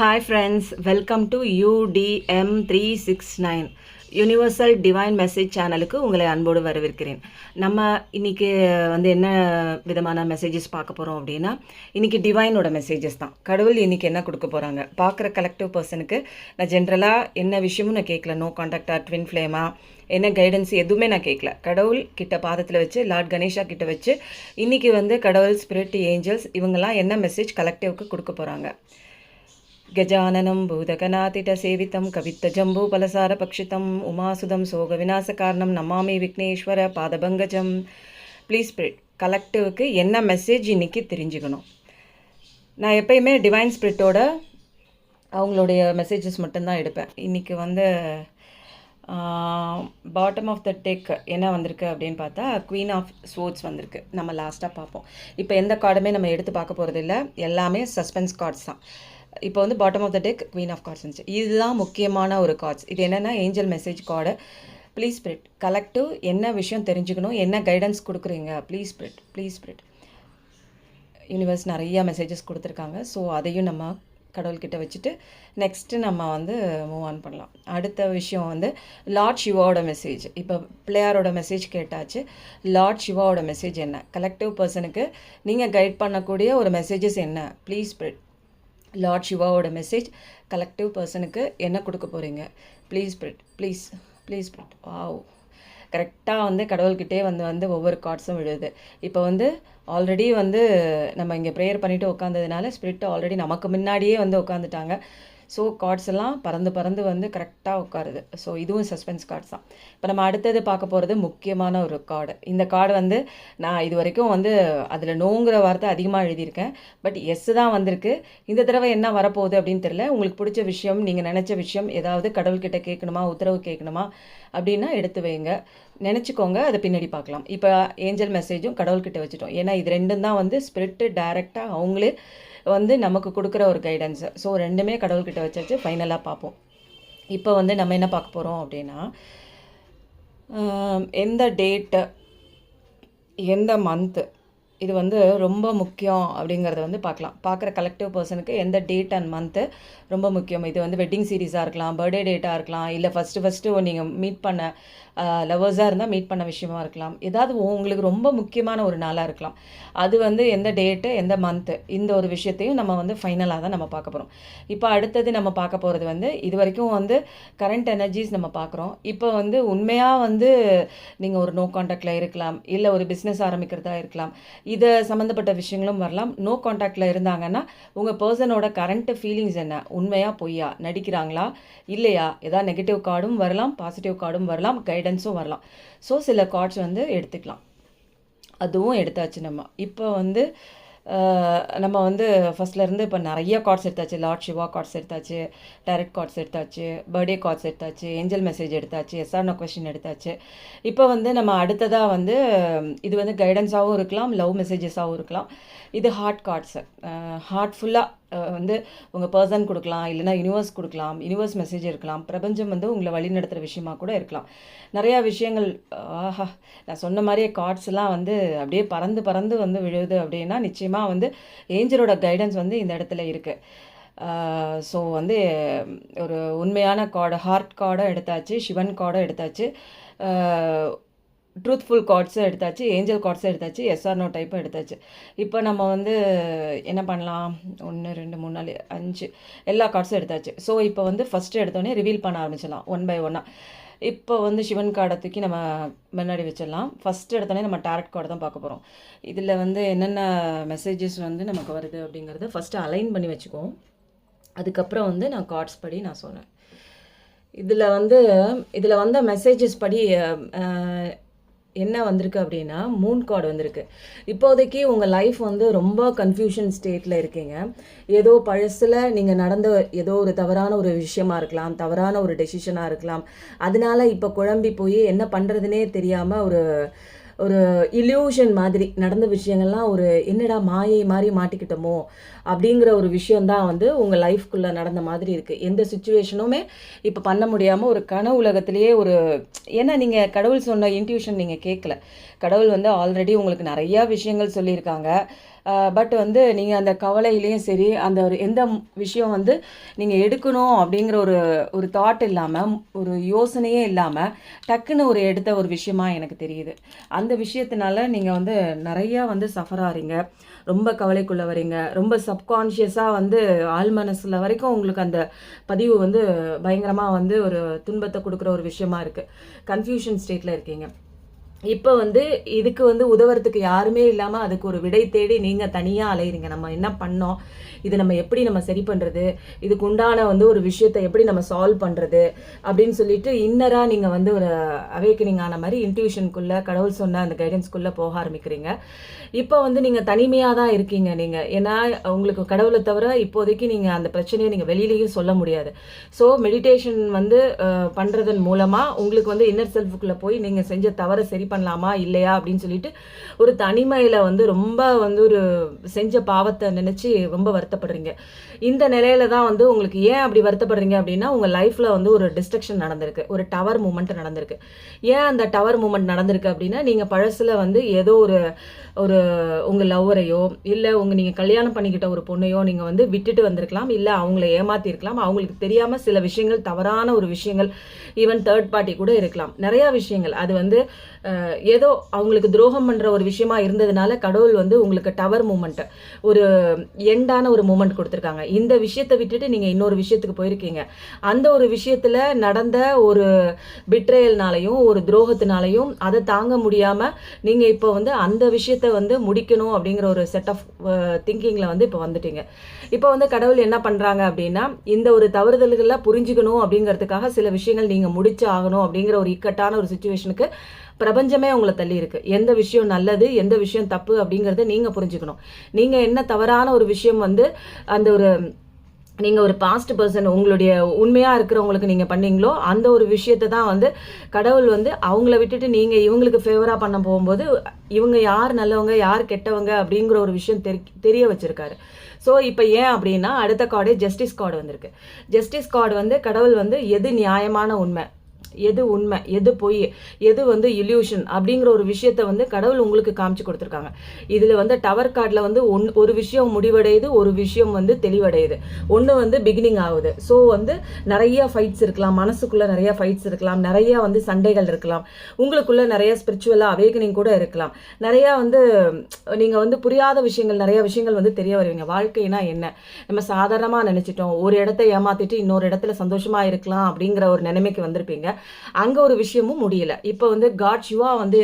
Hi friends, welcome to UDM 369 universal divine message சேனலுக்கு உங்களை அன்போடு வரவேற்கிறேன். நம்ம இன்றைக்கி என்ன விதமான மெசேஜஸ் பார்க்க போகிறோம் அப்படின்னா, இன்றைக்கி டிவைனோட மெசேஜஸ் தான். கடவுள் இன்றைக்கி என்ன கொடுக்க போகிறாங்க பார்க்குற கலெக்டிவ் பர்சனுக்கு. நான் ஜென்ரலாக என்ன விஷயமும் நான் கேட்கல, நோ கான்டாக்டா, ட்வின் ஃப்ளேமா, என்ன கைடன்ஸ் எதுவுமே நான் கேட்கல. கடவுள் கிட்ட பாதத்தில் வச்சு, லார்ட் கணேஷா கிட்ட வச்சு இன்றைக்கி கடவுள், ஸ்பிரிட், ஏஞ்சல்ஸ் இவங்கெல்லாம் என்ன மெசேஜ் கலெக்டிவ்க்கு கொடுக்க போகிறாங்க. गजाननं भूतगणातितसेवितं कवित्तजम्बूफलसारपक्षितम् उमासुदं सोगविनाशकारणं नमामि விக்னேஸ்வர பாதபங்கஜம். ப்ளீஸ் ஸ்பிரிட் கலெக்டிவ்க்கு என்ன மெசேஜ் இன்றைக்கி தெரிஞ்சுக்கணும். நான் எப்பயுமே டிவைன் ஸ்பிரிட்டோட அவங்களுடைய மெசேஜஸ் மட்டும்தான் எடுப்பேன். இன்றைக்கி பாட்டம் ஆஃப் த டெக் என்ன வந்திருக்கு அப்படின்னு பார்த்தா, குவீன் ஆஃப் ஸ்வோர்ட்ஸ் வந்திருக்கு. நம்ம லாஸ்ட்டாக பார்ப்போம். இப்போ எந்த கார்டுமே நம்ம எடுத்து பார்க்க போகிறது இல்லை, எல்லாமே சஸ்பென்ஸ் கார்ட்ஸ் தான். இப்போ bottom of the deck queen of cards இருந்துச்சு. இதுதான் முக்கியமான ஒரு கார்ட்ஸ். இது என்னென்னா angel message card. Please spirit collective என்ன விஷயம் தெரிஞ்சுக்கணும், என்ன கைடன்ஸ் கொடுக்குறீங்க. ப்ளீஸ் ஸ்பிரிட் யூனிவர்ஸ் நிறையா மெசேஜஸ் கொடுத்துருக்காங்க. ஸோ அதையும் நம்ம கடவுள்கிட்ட வச்சுட்டு நெக்ஸ்ட்டு நம்ம மூவ் ஆன் பண்ணலாம். அடுத்த விஷயம் லார்ட் சிவாவோட மெசேஜ். இப்போ பிள்ளையாரோட மெசேஜ் கேட்டாச்சு. லார்ட் சிவாவோட மெசேஜ் என்ன, கலெக்டிவ் பர்சனுக்கு நீங்கள் கைட் பண்ணக்கூடிய ஒரு மெசேஜஸ் என்ன. ப்ளீஸ் ஸ்பிரிட் லார்ட் சிவாவோட மெசேஜ் கலெக்டிவ் பர்சனுக்கு என்ன கொடுக்க போகிறீங்க. ப்ளீஸ் ஸ்பிரிட் வாவ், கரெக்டாக கடவுள்கிட்டே ஒவ்வொரு கார்ட்ஸும் விழுது. இப்போ ஆல்ரெடி நம்ம இங்கே ப்ரேயர் பண்ணிவிட்டு உட்காந்ததுனால ஸ்பிரிட் ஆல்ரெடி நமக்கு முன்னாடியே உட்காந்துட்டாங்க. ஸோ கார்ட்ஸ் எல்லாம் பறந்து கரெக்டாக உட்காருது. ஸோ இதுவும் சஸ்பென்ஸ் கார்ட்ஸ் தான். இப்போ நம்ம அடுத்தது பார்க்க போகிறது முக்கியமான ஒரு கார்டு. இந்த கார்டு நான் இது வரைக்கும் அதில் நோங்கிற வார்த்தை அதிகமாக எழுதியிருக்கேன். பட் எஸ் தான் வந்திருக்கு. இந்த தடவை என்ன வரப்போகுது அப்படின்னு தெரியல. உங்களுக்கு பிடிச்ச விஷயம், நீங்கள் நினச்ச விஷயம் ஏதாவது கடவுள்கிட்ட கேட்கணுமா, உத்தரவு கேட்கணுமா அப்படின்னா எடுத்து வைங்க, நினச்சிக்கோங்க, அதை பின்னாடி பார்க்கலாம். இப்போ ஏஞ்சல் மெசேஜும் கடவுள்கிட்ட வச்சுட்டோம். ஏன்னா இது ரெண்டும் தான் ஸ்பிரிட்டு டைரெக்டாக அவங்களே நமக்கு கொடுக்குற ஒரு கைடன்ஸ். ஸோ ரெண்டுமே கடவுள்கிட்ட வச்சாச்சு. ஃபைனலாக பார்ப்போம். இப்போ நம்ம என்ன பார்க்க போகிறோம் அப்படின்னா, எந்த டேட்டு, எந்த மந்த்து, இது ரொம்ப முக்கியம் அப்படிங்கிறத பார்க்கலாம். பார்க்குற கலெக்டிவ் பர்சனுக்கு எந்த டேட் அண்ட் மந்த்து ரொம்ப முக்கியம். இது வெட்டிங் சீரீஸாக இருக்கலாம், பர்த்டே டேட்டாக இருக்கலாம், இல்லை ஃபஸ்ட்டு நீங்கள் மீட் பண்ண லவர்ஸாக இருந்தால் மீட் பண்ண விஷயமா இருக்கலாம், ஏதாவது உங்களுக்கு ரொம்ப முக்கியமான ஒரு நாளாக இருக்கலாம். அது எந்த டேட்டு, எந்த மந்த்து, இந்த ஒரு விஷயத்தையும் நம்ம ஃபைனலாக தான் நம்ம பார்க்க போகிறோம். இப்போ அடுத்தது நம்ம பார்க்க போகிறது இது வரைக்கும் கரண்ட் எனர்ஜிஸ் நம்ம பார்க்குறோம். இப்போ உண்மையாக நீங்கள் ஒரு நோ கான்டாக்டில் இருக்கலாம், இல்லை ஒரு பிஸ்னஸ் ஆரம்பிக்கிறதா இருக்கலாம், இதை சம்மந்தப்பட்ட விஷயங்களும் வரலாம். நோ கான்டாக்டில் இருந்தாங்கன்னா உங்கள் பர்சனோட கரண்ட் ஃபீலிங்ஸ் என்ன, உண்மையாக பொய்யா, நடிக்கிறாங்களா இல்லையா, ஏதாவது நெகட்டிவ் கார்டும் வரலாம், பாசிட்டிவ் கார்டும் வரலாம், கைடன்ஸும் வரலாம். ஸோ சில கார்ட்ஸ் எடுத்துக்கலாம். அதுவும் எடுத்தாச்சு. நம்ம இப்போ நம்ம ஃபஸ்ட்லேருந்து இப்போ நிறைய கார்ட்ஸ் எடுத்தாச்சு. லார்ட் சிவா கார்ட்ஸ் எடுத்தாச்சு, டைரக்ட் கார்ட்ஸ் எடுத்தாச்சு, பர்த்டே கார்ட்ஸ் எடுத்தாச்சு, ஏஞ்சல் மெசேஜ் எடுத்தாச்சு, எஸ்ஆர் நோ கொஸ்டின் எடுத்தாச்சு. இப்போ நம்ம அடுத்ததாக இது கைடன்ஸாகவும் இருக்கலாம், லவ் மெசேஜஸாகவும் இருக்கலாம். இது ஹார்ட் கார்ட்ஸு. ஹார்ட்ஃபுல்லாக உங்கள் பர்சன் கொடுக்கலாம், இல்லைனா யூனிவர்ஸ் கொடுக்கலாம், யூனிவர்ஸ் மெசேஜ் இருக்கலாம், பிரபஞ்சம் உங்களை வழி நடத்துகிற விஷயமா கூட இருக்கலாம். நிறையா விஷயங்கள். நான் சொன்ன மாதிரியே கார்ட்ஸ்லாம் அப்படியே பறந்து விழுது அப்படின்னா நிச்சயமாக ஏஞ்சலோட கைடன்ஸ் இந்த இடத்துல இருக்குது. ஸோ ஒரு உண்மையான கார்டு, ஹார்ட் கார்டை எடுத்தாச்சு, சிவன் கார்டை எடுத்தாச்சு, ட்ரூத்ஃபுல் கார்ட்ஸும் எடுத்தாச்சு, ஏஞ்சல் கார்ட்ஸும் எடுத்தாச்சு, எஸ்ஆர் நோ டைப்பும் எடுத்தாச்சு. இப்போ நம்ம என்ன பண்ணலாம், 1 2 3 4 5 எல்லா கார்ட்ஸும் எடுத்தாச்சு. ஸோ இப்போ ஃபஸ்ட்டு எடுத்தோடனே ரிவீல் பண்ண ஆரம்பிச்சிடலாம், ஒன் பை ஒன்னாக. இப்போ சிவன் கார்டை தூக்கி நம்ம முன்னாடி வச்சிடலாம். ஃபஸ்ட்டு எடுத்தோடனே நம்ம டாரட் கார்டு தான் பார்க்க போகிறோம். இதில் என்னென்ன மெசேஜஸ் நமக்கு வருது அப்படிங்கிறத ஃபஸ்ட்டு அலைன் பண்ணி வச்சுக்குவோம். அதுக்கப்புறம் நான் கார்ட்ஸ் படி நான் சொன்னேன். இதில் வந்த மெசேஜஸ் படி என்ன வந்திருக்கு அப்படின்னா, மூன் கார்டு வந்திருக்கு. இப்போதைக்கு உங்கள் லைஃப் ரொம்ப கன்ஃபியூஷன் ஸ்டேட்டில் இருக்கீங்க. ஏதோ பழசில் நீங்கள் நடந்த ஏதோ ஒரு தவறான ஒரு விஷயமா இருக்கலாம், தவறான ஒரு டெசிஷனாக இருக்கலாம். அதனால இப்போ குழம்பி போய் என்ன பண்ணுறதுனே தெரியாமல் ஒரு இல்யூஷன் மாதிரி நடந்த விஷயங்கள்லாம் ஒரு என்னடா மாயை மாதிரி மாட்டிக்கிட்டோமோ அப்படிங்கிற ஒரு விஷயந்தான் உங்கள் லைஃப்குள்ளே நடந்த மாதிரி இருக்குது. எந்த சுச்சுவேஷனுமே இப்போ பண்ண முடியாமல் ஒரு கனவு உலகத்திலேயே ஏன்னா நீங்கள் கடவுள் சொன்ன இன்ட்யூஷன் நீங்கள் கேட்கல. கடவுள் ஆல்ரெடி உங்களுக்கு நிறையா விஷயங்கள் சொல்லியிருக்காங்க. பட் வந்து நீங்கள் அந்த கவலையிலையும் சரி அந்த ஒரு எந்த விஷயம் வந்து நீங்கள் எடுக்கணும் அப்படிங்கிற ஒரு ஒரு தாட் இல்லாமல் ஒரு யோசனையே இல்லாமல் டக்குன்னு ஒரு எடுத்த ஒரு விஷயமா எனக்கு தெரியுது. அந்த விஷயத்தினால நீங்கள் வந்து நிறையா வந்து சஃபர் ஆகிறீங்க, ரொம்ப கவலைக்குள்ளே வரீங்க, ரொம்ப சப்கான்ஷியஸாக வந்து ஆழ் மனசில் வரைக்கும் உங்களுக்கு அந்த பதிவு வந்து பயங்கரமாக வந்து ஒரு துன்பத்தை கொடுக்குற ஒரு விஷயமா இருக்குது. கன்ஃபியூஷன் ஸ்டேட்டில் இருக்கீங்க. இப்போ வந்து இதுக்கு வந்து உதவுறதுக்கு யாருமே இல்லாமல் அதுக்கு ஒரு விடை தேடி நீங்கள் தனியாக அலையிறீங்க. நம்ம என்ன பண்ணோம், இது நம்ம எப்படி நம்ம சரி பண்ணுறது, இதுக்கு உண்டான வந்து ஒரு விஷயத்தை எப்படி நம்ம சால்வ் பண்ணுறது அப்படின்னு சொல்லிட்டு இன்னராக நீங்கள் வந்து ஒரு அவேக்கனிங் ஆன மாதிரி இன்ட்யூஷனுக்குள்ளே கடவுள் சொன்ன அந்த கைடன்ஸ்குள்ளே போக ஆரம்பிக்கிறீங்க. இப்போ வந்து நீங்கள் தனிமையாக தான் இருக்கீங்க. நீங்கள் ஏன்னா உங்களுக்கு கடவுளை தவிர இப்போதைக்கு நீங்கள் அந்த பிரச்சனையை நீங்கள் வெளியிலையும் சொல்ல முடியாது. ஸோ மெடிடேஷன் வந்து பண்ணுறதன் மூலமாக உங்களுக்கு வந்து இன்னர் செல்ஃபுக்குள்ளே போய் நீங்கள் செஞ்ச தவறை சரி பண்ணலாமா இல்லையா அப்படின்னு சொல்லிட்டு ஒரு தனிமையில் வந்து ரொம்ப வந்து ஒரு செஞ்ச பாவத்தை நினச்சி ரொம்ப வருத்தப்படுறீங்க. இந்த நிலையில தான் வந்து உங்களுக்கு ஏன் அப்படி வருத்தப்படுறீங்க அப்படின்னா உங்கள் லைஃப்பில் வந்து ஒரு டிஸ்ட்ரக்ஷன் நடந்திருக்கு, ஒரு டவர் மூமெண்ட் நடந்திருக்கு. ஏன் அந்த டவர் மூமெண்ட் நடந்திருக்கு அப்படின்னா நீங்கள் பழசில் வந்து ஏதோ ஒரு ஒரு உங்கள் லவ்வரையோ இல்லை நீங்கள் கல்யாணம் பண்ணிக்கிட்ட ஒரு பொண்ணையோ நீங்கள் வந்து விட்டுட்டு வந்திருக்கலாம், இல்லை அவங்கள ஏமாற்றிருக்கலாம், அவங்களுக்கு தெரியாமல் சில விஷயங்கள் தவறான ஒரு விஷயங்கள் ஈவன் தேர்ட் பார்ட்டி கூட இருக்கலாம், நிறையா விஷயங்கள். அது வந்து ஏதோ அவங்களுக்கு துரோகம் பண்ணுற ஒரு விஷயமா இருந்ததுனால கடவுள் வந்து உங்களுக்கு டவர் மூமெண்ட் ஒரு எண்டான ஒரு மூமெண்ட் கொடுத்துருக்காங்க. இந்த விஷயத்தை விட்டுட்டு நீங்கள் இன்னொரு விஷயத்துக்கு போயிருக்கீங்க. அந்த ஒரு விஷயத்தில் நடந்த ஒரு பிட்ரேயல்னாலையும் ஒரு துரோகத்தினாலையும் அதை தாங்க முடியாமல் நீங்கள் இப்போ வந்து அந்த விஷயத்தை வந்து முடிக்கணும் அப்படிங்கிற ஒரு செட் ஆஃப் திங்கிங்கில் வந்து இப்போ வந்துட்டீங்க. இப்போ வந்து கடவுள் என்ன பண்ணுறாங்க அப்படின்னா இந்த ஒரு தவறுதல்களை புரிஞ்சுக்கணும் அப்படிங்கிறதுக்காக சில விஷயங்கள் நீங்கள் முடிச்சு ஆகணும் அப்படிங்கிற ஒரு இக்கட்டான ஒரு சுச்சுவேஷனுக்கு பிரபஞ்சமே உங்களை தள்ளி இருக்கு. எந்த விஷயம் நல்லது எந்த விஷயம் தப்பு அப்படிங்கிறத நீங்கள் புரிஞ்சுக்கணும். நீங்கள் என்ன தவறான ஒரு விஷயம் வந்து அந்த ஒரு நீங்கள் ஒரு பாஸ்ட் பர்சன் உங்களுடைய உண்மையாக இருக்கிறவங்களுக்கு நீங்கள் பண்ணீங்களோ அந்த ஒரு விஷயத்தை தான் வந்து கடவுள் வந்து அவங்கள விட்டுட்டு நீங்கள் இவங்களுக்கு ஃபேவராக பண்ண போகும்போது இவங்க யார் நல்லவங்க யார் கெட்டவங்க அப்படிங்கிற ஒரு விஷயம் தெரிய வச்சுருக்காரு. ஸோ இப்போ ஏன் அப்படின்னா அடுத்த கார்டு ஜஸ்டிஸ் கார்டு வந்திருக்கு. ஜஸ்டிஸ் கார்டு வந்து கடவுள் வந்து எது நியாயமான உண்மை, எது உண்மை, எது பொய், எது வந்து இல்யூஷன் அப்படிங்கிற ஒரு விஷயத்த வந்து கடவுள் உங்களுக்கு காமிச்சு கொடுத்துருக்காங்க. இதில் வந்து டவர் கார்டில் வந்து ஒரு விஷயம் முடிவடையுது, ஒரு விஷயம் வந்து தெளிவடையுது, ஒன்று வந்து பிகினிங் ஆகுது. ஸோ வந்து நிறைய ஃபைட்ஸ் இருக்கலாம், மனசுக்குள்ளே நிறைய ஃபைட்ஸ் இருக்கலாம், நிறைய வந்து சண்டைகள் இருக்கலாம், உங்களுக்குள்ளே நிறைய ஸ்பிரிச்சுவலாக அவேக்கனிங் கூட இருக்கலாம், நிறையா வந்து நீங்கள் வந்து புரியாத விஷயங்கள் நிறைய விஷயங்கள் வந்து தெரிய வருவீங்க. வாழ்க்கைனா என்ன, நம்ம சாதாரணமாக நினச்சிட்டோம், ஒரு இடத்த ஏமாற்றிட்டு இன்னொரு இடத்துல சந்தோஷமாக இருக்கலாம் அப்படிங்கிற ஒரு நிலைமைக்கு வந்திருப்பீங்க. அங்கே ஒரு விஷயமும் முடியல. இப்போ வந்து காட் சிவா வந்து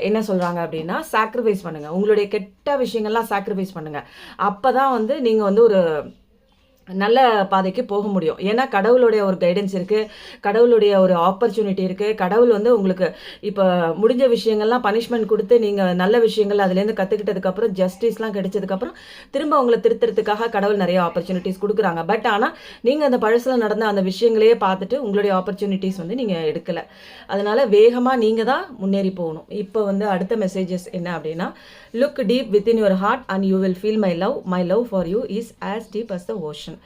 என்ன சொல்கிறாங்க அப்படின்னா சாக்ரிஃபைஸ் பண்ணுங்கள், உங்களுடைய கெட்ட விஷயங்கள்லாம் சாக்ரிஃபைஸ் பண்ணுங்கள். அப்போ தான் வந்து நீங்கள் வந்து ஒரு நல்ல பாதைக்கு போக முடியும். ஏன்னா கடவுளுடைய ஒரு கைடன்ஸ் இருக்குது, கடவுளுடைய ஒரு ஆப்பர்ச்சுனிட்டி இருக்குது. கடவுள் வந்து உங்களுக்கு இப்போ முடிஞ்ச விஷயங்கள்லாம் பனிஷ்மெண்ட் கொடுத்து நீங்கள் நல்ல விஷயங்கள் அதுலேருந்து கற்றுக்கிட்டதுக்கப்புறம் ஜஸ்டிஸ்லாம் கிடைச்சதுக்கப்புறம் திரும்ப அவங்கள திருத்துறதுக்காக கடவுள் நிறைய ஆப்பர்ச்சுனிட்டிஸ் கொடுக்குறாங்க. பட் ஆனால் நீங்கள் அந்த பழசில் நடந்த அந்த விஷயங்களையே பார்த்துட்டு உங்களுடைய ஆப்பர்ச்சுனிட்டிஸ் வந்து நீங்கள் எடுக்கலை. அதனால் வேகமாக நீங்கள் தான் முன்னேறி போகணும். இப்போ வந்து அடுத்த மெசேஜஸ் என்ன அப்படின்னா look deep within your heart and you will feel my love for you is as deep as the ocean.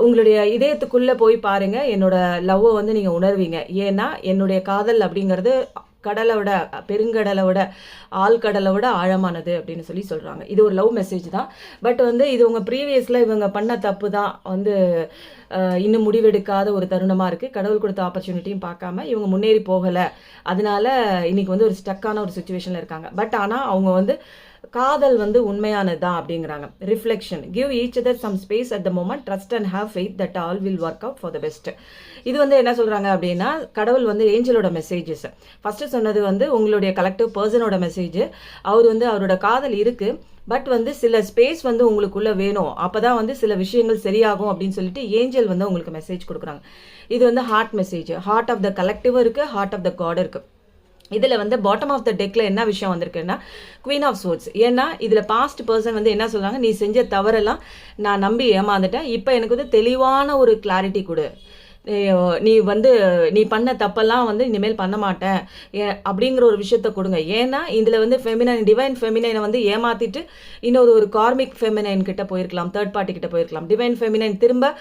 உங்களுடைய இதயத்துக்குள்ளே போய் பாருங்கள், என்னோட லவ்வை வந்து நீங்கள் உணர்வீங்க. ஏன்னா என்னுடைய காதல் அப்படிங்கிறது கடலை விட பெருங்கடலை விட ஆழ்கடலை விட ஆழமானது அப்படின்னு சொல்கிறாங்க. இது ஒரு லவ் மெசேஜ் தான். பட் வந்து இது உங்கள் ப்ரீவியஸில் இவங்க பண்ண தப்பு தான் வந்து இன்னும் முடிவெடுக்காத ஒரு தருணமாக இருக்குது. கடவுள் கொடுத்த ஆப்பர்ச்சுனிட்டியும் பார்க்காம இவங்க முன்னேறி போகலை. அதனால இன்னைக்கு வந்து ஒரு ஸ்டக்கான ஒரு சுச்சுவேஷனில் இருக்காங்க. பட் ஆனால் அவங்க வந்து காதல் வந்து உண்மையானது தான் அப்படிங்கிறாங்க. Reflection, give each other some space at the moment, trust and have faith that all will work out for the best. இது வந்து என்ன சொல்கிறாங்க அப்படின்னா கடவுள் வந்து ஏஞ்சலோட மெசேஜஸ். ஃபஸ்ட்டு சொன்னது வந்து உங்களுடைய கலெக்டிவ் பர்சனோட மெசேஜ். அவர் வந்து அவரோட காதல் இருக்குது, பட் வந்து சில ஸ்பேஸ் வந்து உங்களுக்குள்ளே வேணும், அப்போ தான் வந்து சில விஷயங்கள் சரியாகும் அப்படின்னு சொல்லிட்டு ஏஞ்சல் வந்து உங்களுக்கு மெசேஜ் கொடுக்குறாங்க. இது வந்து heart message. Heart of the collective இருக்குது, ஹார்ட் ஆஃப் த காட் இருக்குது. இதில் வந்து பாட்டம் ஆஃப் த டெக்கில் என்ன விஷயம் வந்திருக்குன்னா குவீன் ஆஃப் சோர்ட்ஸ். ஏன்னா இதில் பாஸ்ட் பர்சன் வந்து என்ன சொல்கிறாங்க, நீ செஞ்ச தவறெல்லாம் நான் நம்பி ஏமாந்துட்டேன், இப்போ எனக்கு வந்து தெளிவான ஒரு கிளாரிட்டி கொடு, நீ வந்து நீ பண்ண தப்பெல்லாம் வந்து இனிமேல் பண்ண மாட்டேன் அப்படிங்கிற ஒரு விஷயத்த கொடுங்க. ஏன்னா இதில் வந்து டிவைன் ஃபெமினைனை வந்து ஏமாற்றிட்டு இன்னொரு ஒரு கார்மிக் ஃபெமினைன் கிட்ட போயிருக்கலாம், தேர்ட் பார்ட்டி கிட்ட போயிருக்கலாம். டிவைன் ஃபெமினைன் திரும்ப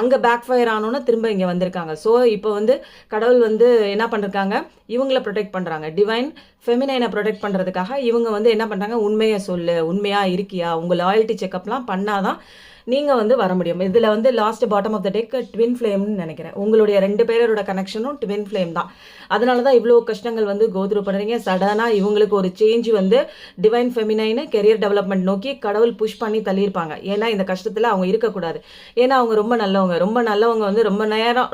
அங்கே பேக் ஃபயர் ஆனோன்னா திரும்ப இங்கே வந்திருக்காங்க. ஸோ இப்போ வந்து கடவுள் வந்து என்ன பண்ணிருக்காங்க, இவங்கள ப்ரொடெக்ட் பண்ணுறாங்க. டிவைன் ஃபெமினைனை ப்ரொடெக்ட் பண்ணுறதுக்காக இவங்க வந்து என்ன பண்ணுறாங்க, உண்மையை சொல்லு, உண்மையாக இருக்கியா, உங்கள் லாயல்ட்டி செக்அப்லாம் பண்ணாதான் நீங்கள் வந்து வர முடியும். இதில் வந்து last bottom of the deck twin ஃப்ளேம்னு நினைக்கிறேன். உங்களுடைய 2 பேரோட கனெக்ஷனும் ட்வின் ஃப்ளேம் தான். அதனால தான் இவ்வளோ கஷ்டங்கள் வந்து கோத்ரூ பண்ணுறீங்க. சடனாக இவங்களுக்கு ஒரு சேஞ்ச் வந்து டிவைன் ஃபெமினைனு கெரியர் டெவலப்மெண்ட் நோக்கி கடவுள் புஷ் பண்ணி தள்ளியிருப்பாங்க. ஏன்னா இந்த கஷ்டத்தில் அவங்க இருக்கக்கூடாது. ஏன்னா அவங்க ரொம்ப நல்லவங்க வந்து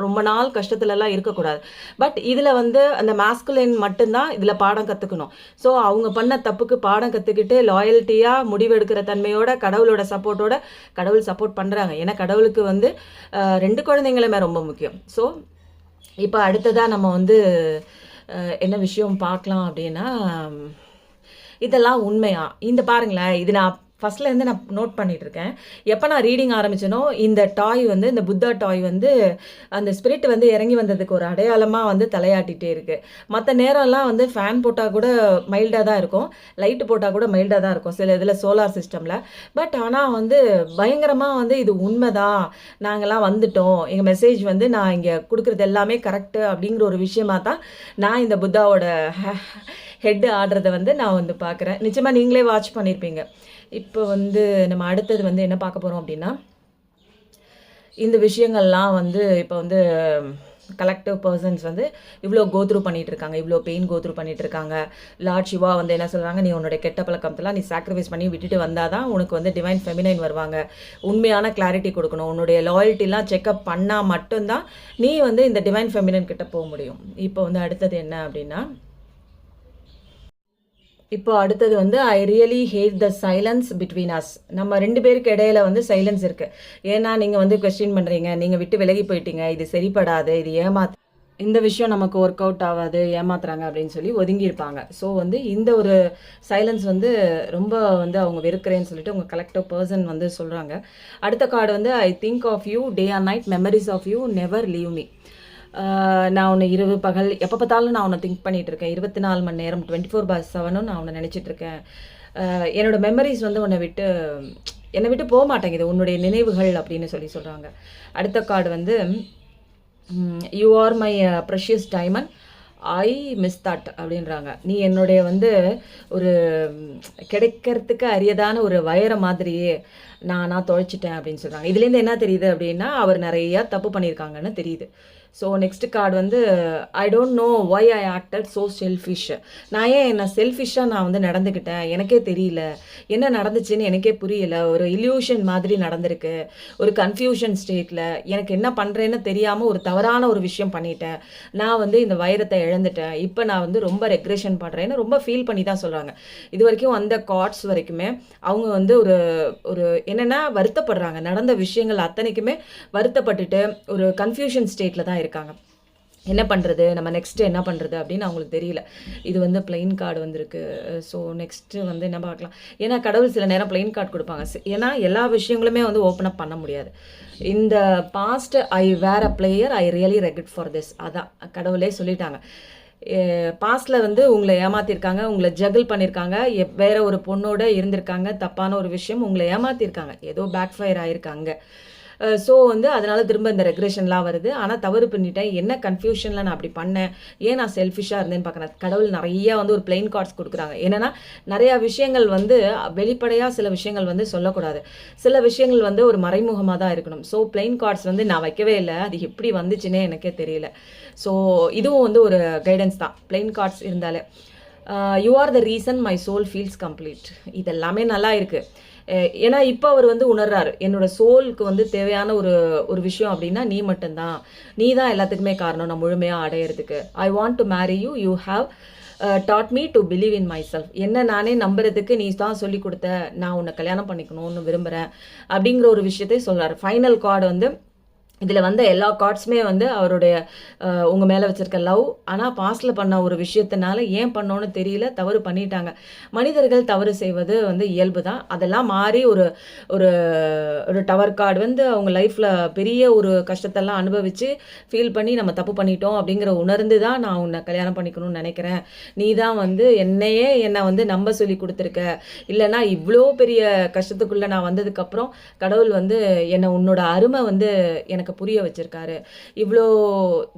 ரொம்ப நாள் கஷ்டத்துலலாம் இருக்கக்கூடாது. பட் இதில் வந்து அந்த மாஸ்குலின் மட்டும்தான் இதில் பாடம் கற்றுக்கணும். ஸோ அவங்க பண்ண தப்புக்கு பாடம் கற்றுக்கிட்டு லாயல்ட்டியாக முடிவெடுக்கிற தன்மையோட கடவுளோட சப்போர்ட்டோட கடவுள் சப்போர்ட் பண்ணுறாங்க. ஏன்னா கடவுளுக்கு வந்து 2 குழந்தைங்களுமே ரொம்ப முக்கியம். ஸோ இப்போ அடுத்ததாக நம்ம வந்து என்ன விஷயம் பார்க்கலாம் அப்படின்னா, இதெல்லாம் உண்மையா? இந்த பாருங்களேன், இது நான் ஃபஸ்ட்லேருந்து நான் நோட் பண்ணிட்டு இருக்கேன். எப்போ நான் ரீடிங் ஆரம்பிச்சேனோ இந்த டாய் வந்து, இந்த புத்தா டாய் வந்து அந்த ஸ்பிரிட் வந்து இறங்கி வந்ததுக்கு ஒரு அடையாளமாக வந்து தலையாட்டிகிட்டே இருக்குது. மற்ற நேரம்லாம் வந்து ஃபேன் போட்டால் கூட மைல்டாக தான் இருக்கும், லைட்டு போட்டால் கூட மைல்டாக தான் இருக்கும் சில இதில் சோலார் சிஸ்டமில். பட் ஆனால் வந்து பயங்கரமாக வந்து இது உண்மைதான், நாங்கள்லாம் வந்துட்டோம், எங்கள் மெசேஜ் வந்து நான் இங்கே கொடுக்குறது எல்லாமே கரெக்டு அப்படிங்கிற ஒரு விஷயமாக தான் நான் இந்த புத்தாவோட ஹெட்டு ஆடுறதை வந்து நான் வந்து பார்க்குறேன். நிச்சயமாக நீங்களே வாட்ச் பண்ணியிருப்பீங்க. இப்போ வந்து நம்ம அடுத்தது வந்து என்ன பார்க்க போகிறோம் அப்படின்னா, இந்த விஷயங்கள்லாம் வந்து இப்போ வந்து கலெக்டிவ் பர்சன்ஸ் வந்து இவ்வளோ கோத்ரூ பண்ணிகிட்டு இருக்காங்க, இவ்வளோ பெயின் கோத்ரூ பண்ணிகிட்டு இருக்காங்க. லார்ட் சிவா வந்து என்ன சொல்கிறாங்க, நீ உன்னுடைய கெட்ட பழக்கத்தெல்லாம் நீ சாக்ரிஃபைஸ் பண்ணி விட்டுட்டு வந்தால் தான் உனக்கு வந்து டிவைன் ஃபெமினைன் வருவாங்க. உண்மையான கிளாரிட்டி கொடுக்கணும், உன்னுடைய லாயல்ட்டிலாம் செக்அப் பண்ணால் மட்டும்தான் நீ வந்து இந்த டிவைன் ஃபெமினைன் கிட்ட போக முடியும். இப்போ வந்து அடுத்தது என்ன அப்படின்னா, இப்போ அடுத்தது வந்து I really hate the silence between us. நம்ம 2 பேருக்கு இடையில வந்து சைலன்ஸ் இருக்குது. ஏன்னா நீங்கள் வந்து கொஸ்டின் பண்ணுறீங்க, நீங்கள் விட்டு விலகி போயிட்டீங்க, இது சரிப்படாது, இது இந்த விஷயம் நமக்கு ஒர்க் அவுட் ஆகாது, ஏமாத்துறாங்க அப்படின்னு சொல்லி ஒதுங்கியிருப்பாங்க. ஸோ வந்து இந்த ஒரு சைலன்ஸ் வந்து ரொம்ப வந்து அவங்க வெறுக்கிறேன்னு சொல்லிட்டு உங்கள் கலெக்டிவ் பர்சன் வந்து சொல்கிறாங்க. அடுத்த கார்டு வந்து I think of you day and night, memories of you never leave me. நான் உன்னை இரவு பகல் எப்போ பார்த்தாலும் நான் உன்னை திங்க் பண்ணிகிட்டு இருக்கேன், 24 மணி நேரம் 24/7 நான் உன்னை நினச்சிட்ருக்கேன். என்னோடய மெமரிஸ் வந்து என்னை விட்டு போக மாட்டேங்குது, உன்னுடைய நினைவுகள் அப்படின்னு சொல்கிறாங்க. அடுத்த கார்டு வந்து you are my precious diamond, I miss that அப்படின்றாங்க. நீ என்னுடைய வந்து ஒரு கிடைக்கிறதுக்கு அரியதான ஒரு வயரை மாதிரியே நான் தொலைச்சிட்டேன் அப்படின்னு சொல்கிறாங்க. இதுலேருந்து என்ன தெரியுது அப்படின்னா, அவர் நிறையா தப்பு பண்ணியிருக்காங்கன்னு தெரியுது. ஸோ நெக்ஸ்ட் கார்டு வந்து I don't know Y I acted so selfish. நான் ஏன் என்ன செல்ஃபிஷாக நான் வந்து நடந்துக்கிட்டேன், எனக்கே தெரியல, என்ன நடந்துச்சுன்னு எனக்கே புரியல, ஒரு இல்யூஷன் மாதிரி நடந்திருக்கு, ஒரு கன்ஃபியூஷன் ஸ்டேட்டில் எனக்கு என்ன பண்ணுறேன்னு தெரியாமல் ஒரு தவறான ஒரு விஷயம் பண்ணிட்டேன், நான் வந்து இந்த வைரத்தை இழந்துட்டேன், இப்போ நான் வந்து ரொம்ப ரெக்ரெஷன் பண்ணுறேன்னு ரொம்ப ஃபீல் பண்ணி தான் சொல்கிறாங்க. இது வரைக்கும் அந்த கார்ட்ஸ் வரைக்குமே அவங்க வந்து ஒரு என்னென்னா வருத்தப்படுறாங்க, நடந்த விஷயங்கள் அத்தனைக்குமே வருத்தப்பட்டுட்டு ஒரு கன்ஃபியூஷன் ஸ்டேட்டில் தான் இருக்காங்க. என்ன பண்ணுறது, நம்ம நெக்ஸ்ட்டு என்ன பண்ணுறது அப்படின்னு அவங்களுக்கு தெரியல. இது வந்து பிளைன் கார்டு வந்திருக்கு. ஸோ நெக்ஸ்ட்டு வந்து என்ன பார்க்கலாம், ஏன்னா கடவுள் சில நேரம் பிளைன் கார்டு கொடுப்பாங்க. ஏன்னா எல்லா விஷயங்களுமே வந்து ஓப்பன் அப் பண்ண முடியாது. இந்த past I were a player, I really regret for this. அதான் கடவுளே சொல்லிட்டாங்க. பாஸ்டில் வந்து உங்களை ஏமாற்றிருக்காங்க, உங்களை ஜகிள் பண்ணியிருக்காங்க, வேற ஒரு பொண்ணோட இருந்திருக்காங்க, தப்பான ஒரு விஷயம் உங்களை ஏமாற்றிருக்காங்க, ஏதோ பேக் ஃபயர் ஆகிருக்காங்க. ஸோ வந்து அதனால் திரும்ப இந்த ரெக்ரெஷன்லாம் வருது. ஆனால் தவறு பண்ணிட்டேன், என்ன கன்ஃபியூஷனில் நான் அப்படி பண்ணேன், ஏன் நான் செல்ஃபிஷாக இருந்தேன்னு பார்க்குறேன். கடவுள் நிறையா வந்து ஒரு பிளைன் கார்ட்ஸ் கொடுக்குறாங்க. என்னென்னா நிறையா விஷயங்கள் வந்து வெளிப்படையாக சில விஷயங்கள் வந்து சொல்லக்கூடாது, சில விஷயங்கள் வந்து ஒரு மறைமுகமாக தான் இருக்கணும். ஸோ பிளைன் கார்ட்ஸ் வந்து நான் வைக்கவே இல்லை, அது எப்படி வந்துச்சுன்னே எனக்கே தெரியல. ஸோ இதுவும் வந்து ஒரு கைடன்ஸ் தான், பிளைன் கார்ட்ஸ் இருந்தாலே. You are the reason my soul feels complete. இதெல்லாமே நல்லா இருக்குது. ஏன்னா இப்போ அவர் வந்து உணர்றாரு, என்னோட சோலுக்கு வந்து தேவையான ஒரு விஷயம் அப்படின்னா நீ மட்டும்தான், நீ தான் எல்லாத்துக்குமே காரணம் நான் முழுமையாக அடையிறதுக்கு. I want to marry you, you have dot me to believe in my self. என்ன நானே நம்புறதுக்கு நீ தான் சொல்லி கொடுத்த, நான் உன்னை கல்யாணம் பண்ணிக்கணும்னு விரும்புகிறேன் அப்படிங்கிற ஒரு விஷயத்தை சொல்கிறார். ஃபைனல் கார்டு வந்து இதில் வந்த எல்லா கார்ட்ஸுமே வந்து அவருடைய உங்கள் மேலே வச்சுருக்க லவ். ஆனால் பாஸ்டில் பண்ண ஒரு விஷயத்தினால ஏன் பண்ணோன்னு தெரியல, தவறு பண்ணிட்டாங்க. மனிதர்கள் தவறு செய்வது வந்து இயல்பு தான். அதெல்லாம் மாறி ஒரு ஒரு ஒரு டவர் கார்டு வந்து அவங்க லைஃப்பில் பெரிய ஒரு கஷ்டத்தெல்லாம் அனுபவித்து ஃபீல் பண்ணி நம்ம தப்பு பண்ணிட்டோம் அப்படிங்கிற உணர்ந்து தான் நான் உன்னை கல்யாணம் பண்ணிக்கணும்னு நினைக்கிறேன். நீ தான் வந்து என்னை வந்து நம்ப சொல்லி கொடுத்துருக்க. இல்லைனா இவ்வளோ பெரிய கஷ்டத்துக்குள்ளே நான் வந்ததுக்கப்புறம் கடவுள் வந்து என்னை உன்னோட அருமை வந்து எனக்கு புரிய வச்சிருக்காரு. இவ்வளோ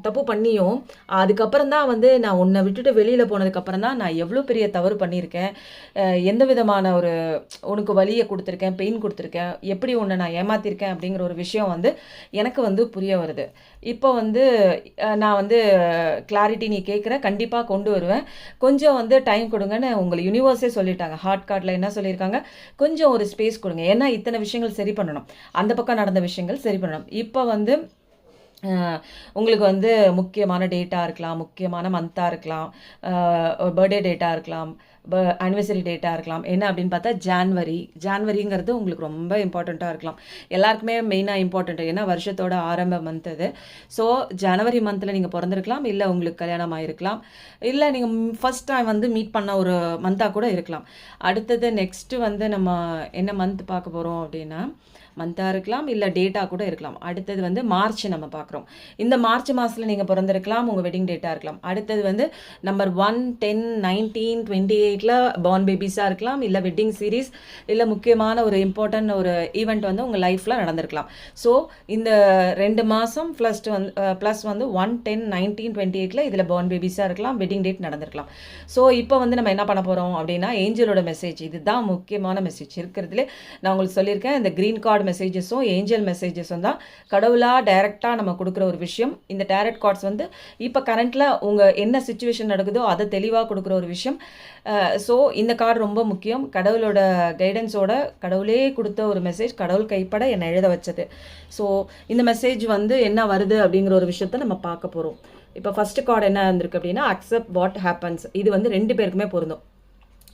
தப்பு பண்ணியும் அதுக்கப்புறம் தான் வந்து நான் உன்னை விட்டுட்டு வெளியில் போனதுக்கப்புறம் தான் நான் எவ்வளோ பெரிய தவறு பண்ணியிருக்கேன், எந்த விதமான ஒரு உனக்கு வலியை கொடுத்துருக்கேன், பெயின் கொடுத்துருக்கேன், எப்படி உன்னை நான் ஏமாத்திருக்கேன் அப்படிங்கிற ஒரு விஷயம் வந்து எனக்கு வந்து புரிய வருது. இப்போ வந்து நான் வந்து கிளாரிட்டி நீ கேட்குற கண்டிப்பாக கொண்டு வருவேன், கொஞ்சம் வந்து டைம் கொடுங்கன்னு உங்களை யூனிவர்ஸே சொல்லிட்டாங்க. ஹார்ட் கார்டில் என்ன சொல்லியிருக்காங்க, கொஞ்சம் ஒரு ஸ்பேஸ் கொடுங்க. ஏன்னா இத்தனை விஷயங்கள் சரி பண்ணணும், அந்த பக்கம் நடந்த விஷயங்கள் சரி பண்ணணும். இப்போ வந்து உங்களுக்கு வந்து முக்கியமான டேட்டாக இருக்கலாம், முக்கியமான மந்த்தாக இருக்கலாம், பர்த்டே டேட்டாக இருக்கலாம், ஆனிவர்சரி டேட்டாக இருக்கலாம். என்ன அப்படின்னு பார்த்தா ஜான்வரிங்கிறது உங்களுக்கு ரொம்ப இம்பார்ட்டண்ட்டாக இருக்கலாம். எல்லாருக்குமே மெயினாக இம்பார்ட்டண்ட், ஏன்னா வருஷத்தோட ஆரம்ப மந்த் அது. ஸோ ஜனவரி மந்தில் நீங்கள் பிறந்திருக்கலாம், இல்லை உங்களுக்கு கல்யாணம் ஆகிருக்கலாம், இல்லை நீங்கள் ஃபஸ்ட் டைம் வந்து மீட் பண்ண ஒரு மந்தாக கூட இருக்கலாம். அடுத்தது நெக்ஸ்ட்டு வந்து நம்ம என்ன மந்த் பார்க்க போகிறோம் அப்படின்னா, மந்தாக இருக்கலாம், இல்லை டேட்டாக கூட இருக்கலாம். அடுத்தது வந்து மார்ச் நம்ம பார்க்குறோம். இந்த மார்ச் மாதத்தில் நீங்கள் பிறந்திருக்கலாம், உங்கள் வெட்டிங் டேட்டாக இருக்கலாம். அடுத்தது வந்து நம்பர் 1, 10, 19, 28 பார்ன் பேபிஸாக இருக்கலாம், இல்லை வெட்டிங் சீரீஸ், இல்லை முக்கியமான ஒரு இம்பார்ட்டன்ட் ஒரு ஈவெண்ட் வந்து உங்கள் லைஃப்பில் நடந்திருக்கலாம். ஸோ இந்த 2 மாதம் ப்ளஸ் வந்து 1, 10, 19, 28 இதில் பார்ன் பேபிஸாக இருக்கலாம், வெட்டிங் டேட் நடந்திருக்கலாம். ஸோ இப்போ வந்து நம்ம என்ன பண்ண போகிறோம் அப்படின்னா, ஏஞ்சலோட மெசேஜ், இதுதான் முக்கியமான மெசேஜ் இருக்கிறதுலே. நான் உங்களுக்கு சொல்லியிருக்கேன், இந்த க்ரீன் கார்டு மெசேஜஸும் ஏஞ்சல் மெசேஜஸும் தான் கடவுளாக டைரெக்டாக நம்ம கொடுக்குற ஒரு விஷயம். இந்த டேரட் கார்ட்ஸ் வந்து இப்போ கரண்ட்டில் உங்கள் என்ன சுச்சுவேஷன் நடக்குதோ அதை தெளிவாக கொடுக்குற ஒரு விஷயம். ஸோ இந்த கார்டு ரொம்ப முக்கியம். கடவுளோட கைடன்ஸோட கடவுளே கொடுத்த ஒரு மெசேஜ், கடவுள் கைப்பட என்னை எழுத வச்சது. ஸோ இந்த மெசேஜ் வந்து என்ன வருது அப்படிங்கிற ஒரு விஷயத்த நம்ம பார்க்க போகிறோம். இப்போ ஃபஸ்ட்டு கார்டு என்ன இருந்திருக்கு அப்படின்னா, அக்செப்ட் வாட் ஹேப்பன்ஸ். இது வந்து 2 பேருக்குமே பொருந்தும்.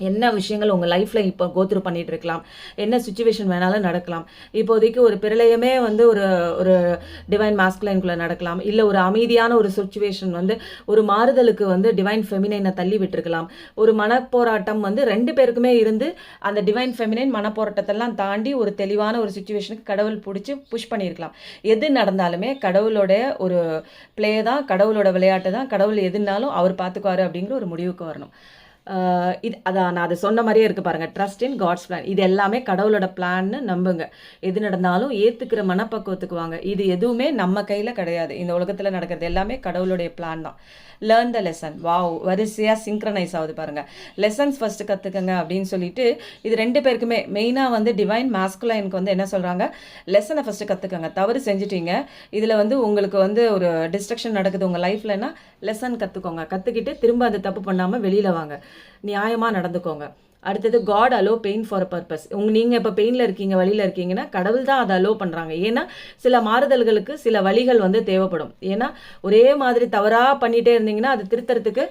என்ன விஷயங்கள் உங்கள் லைஃப்பில் இப்போ கோத்ரூ பண்ணிகிட்டு இருக்கலாம், என்ன சுச்சுவேஷன் வேணாலும் நடக்கலாம். இப்போதைக்கு ஒரு பிரளயமே வந்து ஒரு டிவைன் மாஸ்குலைனுக்குள்ளே நடக்கலாம், இல்லை ஒரு அமைதியான ஒரு சுச்சுவேஷன் வந்து ஒரு மாறுதலுக்கு வந்து டிவைன் ஃபெமினைனை தள்ளி விட்டுருக்கலாம். ஒரு மனப்போராட்டம் வந்து 2 பேருக்குமே இருந்து அந்த டிவைன் ஃபெமினைன் மனப்போராட்டத்தெல்லாம் தாண்டி ஒரு தெளிவான ஒரு சுச்சுவேஷனுக்கு கடவுள் பிடிச்சி புஷ் பண்ணியிருக்கலாம். எது நடந்தாலுமே கடவுளோட ஒரு பிளே தான், கடவுளோட விளையாட்டு தான், கடவுள் எதுனாலும் அவர் பார்த்துக்குவாரு அப்படிங்கிற ஒரு முடிவுக்கு வரணும். அதான் நான் அதை சொன்ன மாதிரியே இருக்குது பாருங்கள், ட்ரஸ்ட் இன் காட்ஸ் பிளான். இது எல்லாமே கடவுளோட பிளான்னு நம்புங்க. எது நடந்தாலும் ஏற்றுக்கிற மனப்பக்குவத்துக்கு வாங்க. இது எதுவுமே நம்ம கையில் கிடையாது. இந்த உலகத்தில் நடக்கிறது எல்லாமே கடவுளுடைய பிளான் தான். Learn the lesson. வாவ், வரிசையாக சிங்க்ரனைஸ் ஆகுது பாருங்கள். லெசன்ஸ் ஃபஸ்ட்டு கற்றுக்கங்க அப்படின்னு சொல்லிட்டு இது 2 பேருக்குமே மெயினாக வந்து டிவைன் மாஸ்குலைனுக்கு வந்து என்ன சொல்கிறாங்க, லெசனை ஃபஸ்ட்டு கற்றுக்கங்க. தவறு செஞ்சுட்டீங்க, இதில் வந்து உங்களுக்கு வந்து ஒரு டிஸ்ட்ரக்ஷன் நடக்குது உங்கள் லைஃப்லன்னா லெசன் கற்றுக்கோங்க. கற்றுக்கிட்டு திரும்ப அதை தப்பு பண்ணாமல் வெளியில் வாங்க, நியாயமாக நடந்துக்கோங்க. அடுத்தது God allow pain for a purpose. நீங்கள் இப்போ பெயினில் இருக்கீங்க, வழியில் இருக்கீங்கன்னா கடவுள் தான் அதை அலோ பண்ணுறாங்க. ஏன்னா சில மாறுதல்களுக்கு சில வழிகள் வந்து தேவைப்படும். ஏன்னா ஒரே மாதிரி தவறாக பண்ணிகிட்டே இருந்தீங்கன்னா அது திருத்தறதுக்கு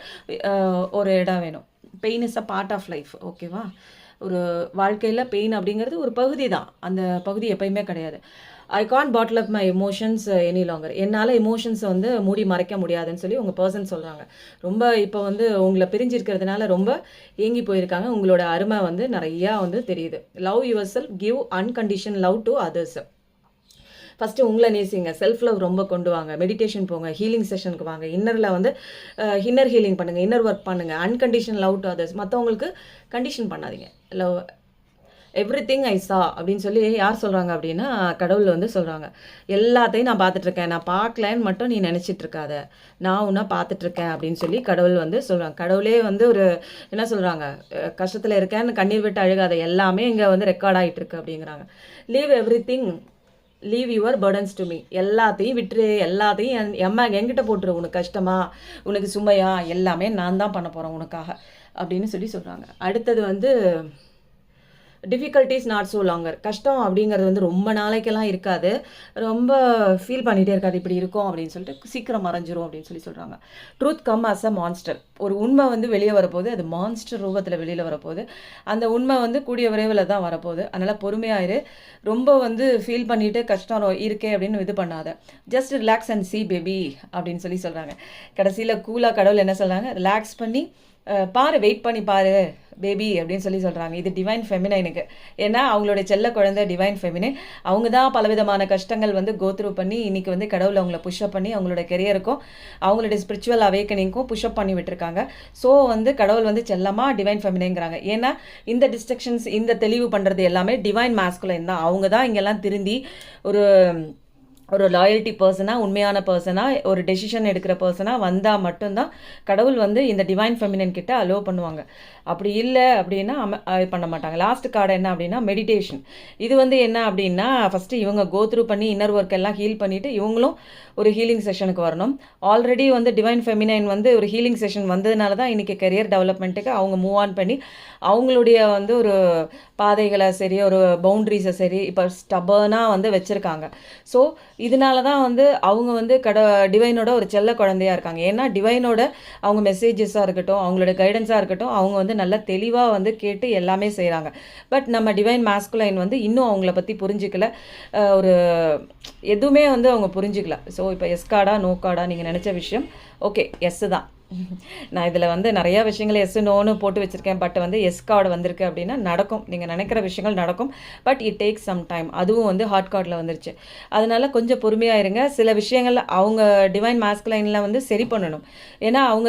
ஒரு இடம் வேணும். Pain is a part of life, ஓகேவா? ஒரு வாழ்க்கையில் பெயின் அப்படிங்கிறது ஒரு பகுதி தான், அந்த பகுதி எப்பயுமே கிடையாது. I can't bottle up my emotions any longer. என்னால் எமோஷன்ஸை வந்து மூடி மறைக்க முடியாதுன்னு சொல்லி உங்கள் பர்சன் சொல்கிறாங்க. ரொம்ப இப்போ வந்து உங்களை பிரிஞ்சிருக்கிறதுனால ரொம்ப ஏங்கி போயிருக்காங்க. உங்களோட அருமை வந்து நிறையா வந்து தெரியுது. Love yourself, give uncondition love to others. First உங்களை நேசிங்க, செல்ஃப் லவ் ரொம்ப கொண்டு வாங்க, மெடிடேஷன் போங்க, ஹீலிங் செஷனுக்கு வாங்க, இன்னரில் வந்து இன்னர் ஹீலிங் பண்ணுங்கள், இன்னர் ஒர்க் பண்ணுங்கள். அன்கண்டிஷன் லவ் டு அதர்ஸ். மற்றவங்களுக்கு கண்டிஷன் பண்ணாதீங்க. லவ் எவ்ரிதிங் ஐ சா அப்படின்னு சொல்லி யார் சொல்கிறாங்க அப்படின்னா கடவுள் வந்து சொல்கிறாங்க. எல்லாத்தையும் நான் பார்த்துட்ருக்கேன், நான் பார்க்கலன்னு மட்டும் நீ நினச்சிட்டு இருக்காத, நான் உன்னை பார்த்துட்ருக்கேன் அப்படின்னு சொல்லி கடவுள் வந்து சொல்கிறாங்க. கடவுளே வந்து ஒரு என்ன சொல்கிறாங்க, கஷ்டத்தில் இருக்கேன்னு கண்ணீர் விட்டு அழுகாத, எல்லாமே இங்கே வந்து ரெக்கார்ட் ஆகிட்டு இருக்கு அப்படிங்கிறாங்க. Leave everything, leave your burdens to me. எல்லாத்தையும் விட்டுரு, எல்லாத்தையும் என்கிட்ட போட்டுரு. உனக்கு கஷ்டமா, உனக்கு சுமையா, எல்லாமே நான் தான் பண்ண போகிறேன் உனக்காக அப்படின்னு சொல்லி சொல்கிறாங்க. அடுத்தது வந்து டிஃபிகல்ட்டிஸ் நாட் ஸோ லாங்கர். கஷ்டம் அப்படிங்கிறது வந்து ரொம்ப நாளைக்கெல்லாம் இருக்காது. ரொம்ப ஃபீல் பண்ணிகிட்டே இருக்காது, இப்படி இருக்கும் அப்படின்னு சொல்லிட்டு சீக்கிரம் மறைஞ்சிரும் அப்படின்னு சொல்கிறாங்க. Truth come as a monster. ஒரு உண்மை வந்து வெளியே வரப்போகுது, அது மான்ஸ்டர் ரூபத்தில் வெளியில் வரப்போகுது. அந்த உண்மை வந்து கூடிய விரைவில் தான் வரப்போகுது. அதனால் பொறுமையாயிரு. ரொம்ப வந்து ஃபீல் பண்ணிவிட்டு கஷ்டம் இருக்கே அப்படின்னு இது பண்ணாத. Just relax and C baby அப்படின்னு சொல்கிறாங்க. கடைசியில் கூலாக கடவுள் என்ன சொல்கிறாங்க, ரிலாக்ஸ் பண்ணி பாரு, வெயிட் பண்ணி பாரு பேபி அப்படின்னு சொல்கிறாங்க. இது டிவைன் ஃபெமினைனுக்கு. ஏன்னா அவங்களுடைய செல்ல குழந்தை டிவைன் ஃபெமினைன். அவங்க தான் பலவிதமான கஷ்டங்கள் வந்து கோத்ரூ பண்ணி இன்றைக்கி வந்து கடவுள் அவங்கள புஷ்அப் பண்ணி அவங்களோட கெரியருக்கும் அவங்களுடைய ஸ்பிரிச்சுவல் அவேக்கனிங்க்கும் புஷ்அப் பண்ணி விட்டுருக்காங்க. ஸோ வந்து கடவுள் வந்து செல்லமாக டிவைன் ஃபெமினைங்கிறாங்க. ஏன்னா இந்த டிஸ்ட்ரக்ஷன்ஸ், இந்த தெளிவு பண்ணுறது எல்லாமே டிவைன் மாஸ்குலைன் தான். அவங்க தான் இங்கெல்லாம் திருந்தி ஒரு லாயல்ட்டி பர்சனாக, உண்மையான பர்சனாக, ஒரு டெசிஷன் எடுக்கிற பர்சனாக வந்தால் மட்டும்தான் கடவுள் வந்து இந்த டிவைன் ஃபெமினன் கிட்ட அலோவ் பண்ணுவாங்க. அப்படி இல்லை அப்படின்னா பண்ண மாட்டாங்க. லாஸ்ட் கார்டு என்ன அப்படின்னா மெடிடேஷன். இது வந்து என்ன அப்படின்னா ஃபஸ்ட்டு இவங்க கோத்ரூ பண்ணி இன்னர் ஒர்க் எல்லாம் ஹீல் பண்ணிவிட்டு இவங்களும் ஒரு ஹீலிங் செஷனுக்கு வரணும். ஆல்ரெடி வந்து டிவைன் ஃபெமினைன் வந்து ஒரு ஹீலிங் செஷன் வந்ததுனால தான் இன்றைக்கி கெரியர் டெவலப்மெண்ட்டுக்கு அவங்க மூவ் ஆன் பண்ணி அவங்களுடைய வந்து ஒரு பாதைகளை சரி, ஒரு பவுண்ட்ரிஸை சரி இப்போ ஸ்டபர்னாக வந்து வச்சுருக்காங்க. ஸோ இதனால தான் வந்து அவங்க வந்து டிவைனோட ஒரு செல்ல குழந்தையாக இருக்காங்க. ஏன்னா டிவைனோட அவங்க மெசேஜஸாக இருக்கட்டும், அவங்களோட கைடன்ஸாக இருக்கட்டும், அவங்க வந்து நல்லா தெளிவாக வந்து கேட்டு எல்லாமே செய்கிறாங்க. பட் நம்ம டிவைன் மாஸ்குலைன் வந்து இன்னும் அவங்கள பற்றி புரிஞ்சிக்கல, ஒரு எதுவுமே வந்து அவங்க புரிஞ்சிக்கல. ஸோ இப்போ எஸ் கார்டா நோ கார்டா நீங்கள் நினச்ச விஷயம் ஓகே எஸ்ஸு தான். நான் இதில் வந்து நிறையா விஷயங்கள் எஸ் நோன்னு போட்டு வச்சுருக்கேன். பட் வந்து எஸ் கார்டு வந்திருக்கு அப்படின்னா நடக்கும், நீங்கள் நினைக்கிற விஷயங்கள் நடக்கும். But it takes some time. அதுவும் வந்து ஹாட் கார்டில் வந்துருச்சு. அதனால் கொஞ்சம் பொறுமையாக இருங்க. சில விஷயங்கள் அவங்க டிவைன் மாஸ்குலைனில் வந்து சரி பண்ணணும். ஏன்னா அவங்க